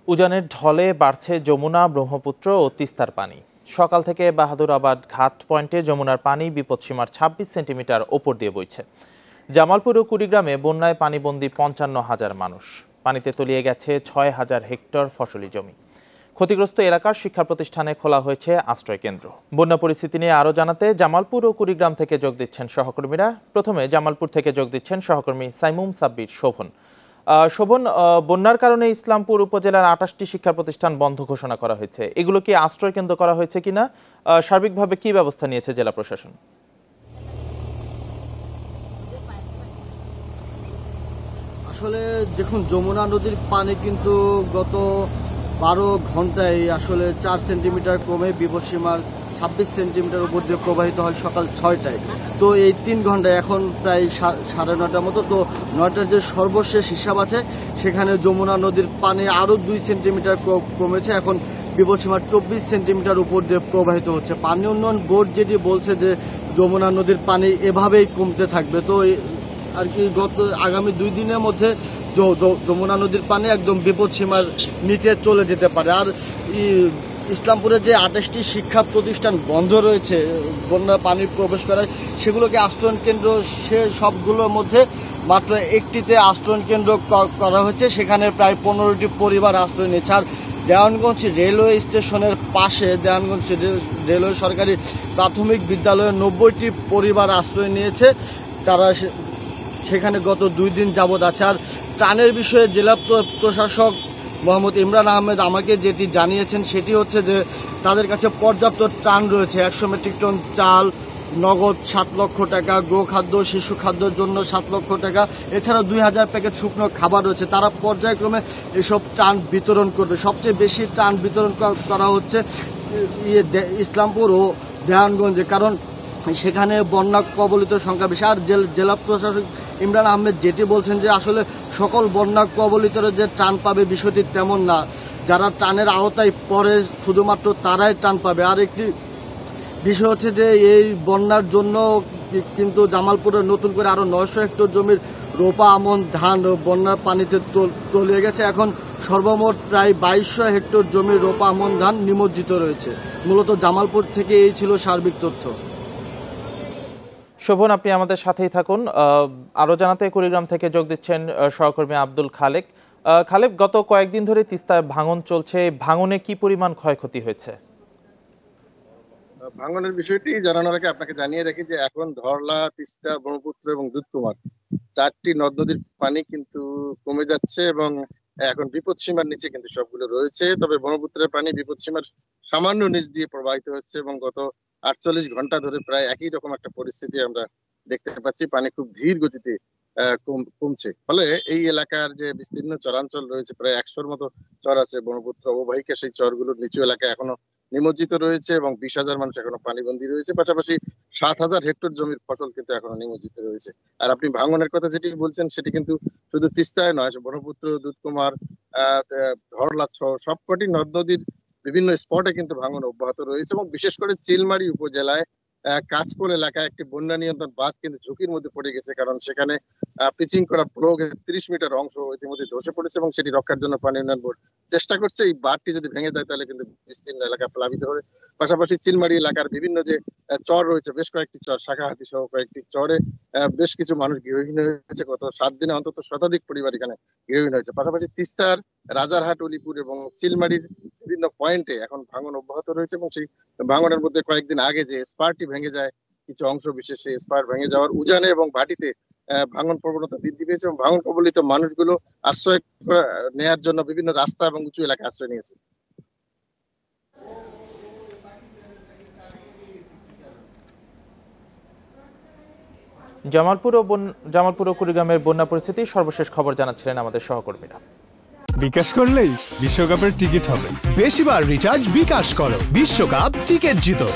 উজানের ঢলে বাড়ছে যমুনা, ব্রহ্মপুত্র ও তিস্তার পানি। সকাল থেকে বাহাদুরাবাদ ঘাট পয়েন্টে যমুনার পানি বিপদসীমার ২৬ সেন্টিমিটার ওপর দিয়ে বইছে। জামালপুর ও কুড়িগ্রামে বন্যায় পানিবন্দী ৫৫,০০০ মানুষ। পানিতে তলিয়ে গেছে ৬,০০০ হেক্টর ফসলি জমি। ক্ষতিগ্রস্ত এলাকার শিক্ষা প্রতিষ্ঠানে খোলা হয়েছে আশ্রয় কেন্দ্র। বন্যা পরিস্থিতি নিয়ে আরও জানাতে জামালপুর ও কুড়িগ্রাম থেকে যোগ দিচ্ছেন সহকর্মীরা। প্রথমে জামালপুর থেকে যোগ দিচ্ছেন সহকর্মী সাইমুম সাব্বির শোভন। শোভন, বন্যার কারণে ইসলামপুর উপজেলার ২৮টি শিক্ষা প্রতিষ্ঠান বন্ধ ঘোষণা করা হয়েছে। এগুলো কি আশ্রয় কেন্দ্র করা হয়েছে কিনা, সার্বিকভাবে কি ব্যবস্থা নিয়েছে জেলা প্রশাসন? আসলে দেখুন, যমুনা নদীর পানি কিন্তু গত ১২ ঘন্টায় আসলে ৪ সেন্টিমিটার কমে বিপদসীমার ২৬ সেন্টিমিটার উপর দিয়ে প্রবাহিত হয় সকাল ৬টায়। তো এই ৩ ঘন্টায় এখন প্রায় ৯:৩০ মতো। তো ৯টার যে সর্বশেষ হিসাব আছে সেখানে যমুনা নদীর পানি আরও ২ সেন্টিমিটার কমেছে। এখন বিপদসীমার ২৪ সেন্টিমিটার উপর দিয়ে প্রবাহিত হচ্ছে। পানি উন্নয়ন বোর্ড যেটি বলছে যে যমুনা নদীর পানি এভাবেই কমতে থাকবে। তো আর কি আগামী ২ দিনের মধ্যে যমুনা নদীর পানি একদম বিপদসীমার নিচে চলে যেতে পারে। আর ইসলামপুরে যে ২৮টি শিক্ষা প্রতিষ্ঠান বন্ধ রয়েছে বন্যার পানি প্রবেশ করায়, সেগুলোকে আশ্রয়ণ কেন্দ্র, সে সবগুলোর মধ্যে মাত্র একটিতে আশ্রয়ণ কেন্দ্র করা হচ্ছে। সেখানে প্রায় ১৫টি পরিবার আশ্রয় নিয়েছে। আর দেওয়ানগঞ্জ রেলওয়ে স্টেশনের পাশে দেওয়ানগঞ্জ রেলওয়ে সরকারি প্রাথমিক বিদ্যালয়ে ৯০টি পরিবার আশ্রয় নিয়েছে। তারা সেখানে গত ২ দিন যাবৎ আছে। আর ত্রাণের বিষয়ে জেলা প্রশাসক মোহাম্মদ ইমরান আহমেদ আমাকে যেটি জানিয়েছেন সেটি হচ্ছে যে তাদের কাছে পর্যাপ্ত ত্রাণ রয়েছে। ১০০ মেট্রিক টন চাল, নগদ ৭ লক্ষ টাকা, গোখাদ্য, শিশু খাদ্যের জন্য ৭ লক্ষ টাকা, এছাড়া ২,০০০ প্যাকেট শুকনো খাবার রয়েছে। তারা পর্যায়ক্রমে এসব ত্রাণ বিতরণ করবে। সবচেয়ে বেশি ত্রাণ বিতরণ করা হচ্ছে ইসলামপুর ও দেওয়ানগঞ্জে, কারণ সেখানে বন্যা কবলিত সংখ্যা বেশি। আর জেলা প্রশাসক ইমরান আহমেদ যেটি বলছেন যে আসলে সকল বন্যা কবলিতরা যে ত্রাণ পাবে বিষয়টি তেমন না। যারা ত্রাণের আওতায় পড়ে শুধুমাত্র তারাই ত্রাণ পাবে। আর একটি বিষয় হচ্ছে যে এই বন্যার জন্য কিন্তু জামালপুরের নতুন করে আরও ৯০০ হেক্টর জমির রোপা আমন ধান বন্যার পানিতে তলিয়ে গেছে। এখন সর্বমোট প্রায় ২২০০ হেক্টর জমির রোপা আমন ধান নিমজ্জিত রয়েছে। মূলত জামালপুর থেকে এই ছিল সার্বিক তথ্য। শোভন, আপনি আমাদের সাথেই থাকুন। আরো জানাতে কুড়িগ্রাম থেকে যোগ দিচ্ছেন সহকর্মী আব্দুল খালেক। খালেক, গত কয়েকদিন ধরে তিস্তায় ভাঙন চলছে, ভাঙনে কি পরিমাণ ক্ষয়ক্ষতি হয়েছে? ভাঙনের বিষয়টি জানানোর আগে আপনাকে জানিয়ে রাখি যে এখন ধরলা, তিস্তা, ব্রহ্মপুত্র এবং দুধকুমার ৪টি নদ নদীর পানি কিন্তু কমে যাচ্ছে এবং এখন বিপদসীমার নিচে কিন্তু সবগুলো রয়েছে। তবে ব্রহ্মপুত্রের পানি বিপদসীমার সামান্য নিচ দিয়ে প্রবাহিত হচ্ছে এবং গত ৪৮ ঘন্টা ধরে প্রায় একই রকম একটা পরিস্থিতি আমরা দেখতে পাচ্ছি। পানি খুব ধীর গতিতে কমছে। ফলে এই এলাকার যে বিস্তীর্ণ চরাঞ্চল রয়েছে, প্রায় ১০০-র মতো চর আছে ব্রহ্মপুত্র অববাহিকা, সেই চরগুলোর নিচু এলাকা এখনো নিমজ্জিত রয়েছে এবং ২০,০০০ মানুষ এখনো পানিবন্দী রয়েছে। পাশাপাশি ৭,০০০ হেক্টর জমির ফসল কিন্তু এখনো নিমজ্জিত রয়েছে। আর আপনি ভাঙনের কথা যেটি বলছেন সেটি কিন্তু শুধু তিস্তায় নয়, ব্রহ্মপুত্র, দুধকুমার, ধরলা সবকটি নদ নদীর বিভিন্ন স্পটে কিন্তু ভাঙন অব্যাহত রয়েছে এবং বিশেষ করে চিলমারি উপজেলায় কাজকোল এলাকায় একটি বন্যা নিয়ন্ত্রণ বাঁধ কিন্তু ঝুঁকির মধ্যে পড়ে গেছে, কারণ সেখানে পিচিং করা ব্লকের ৩০ মিটার অংশ ইতিমধ্যে ধসে পড়েছে এবং সেটি রক্ষার জন্য পানি উন্নয়ন বোর্ড চেষ্টা করছে। এই বাঁধটি যদি ভেঙে দেয় তাহলে কিন্তু বিস্তীর্ণ এলাকা প্লাবিত হবে। পাশাপাশি চিলমারি এলাকার বিভিন্ন যে চর রয়েছে, বেশ কয়েকটি চর, শাখাহাতি সহ কয়েকটি চরে বেশ কিছু মানুষ গৃহহীন হয়েছে। গত ৭ দিনে অন্তত শতাধিক পরিবার এখানে গৃহহীন হয়েছে। পাশাপাশি তিস্তার রাজারহাট, অলিপুর এবং চিলমারির বিভিন্ন পয়েন্টে এখন ভাঙন অব্যাহত রয়েছে এবং সেই ভাঙনের মধ্যে কয়েকদিন আগে যে স্পারটি ভেঙে যায় কিছু অংশ বিশেষ, সেই স্পার ভেঙে যাওয়ার উজানে এবং ভাটিতে ভাঙন প্রবণতা বৃদ্ধি পেয়েছে এবং ভাঙন কবলিত মানুষগুলো আশ্রয় নেয়ার জন্য বিভিন্ন রাস্তা এবং উঁচু এলাকায় আশ্রয় নিয়েছে। জামালপুর ও কুড়িগ্রামের বন্যা পরিস্থিতি সর্বশেষ খবর জানাচ্ছিলেন আমাদের সহকর্মীরা। বিকাশ করলেই বিশ্বকাপের টিকিট হবে। বেশিবার রিচার্জ বিকাশ করো, বিশ্বকাপ টিকিট জিতো।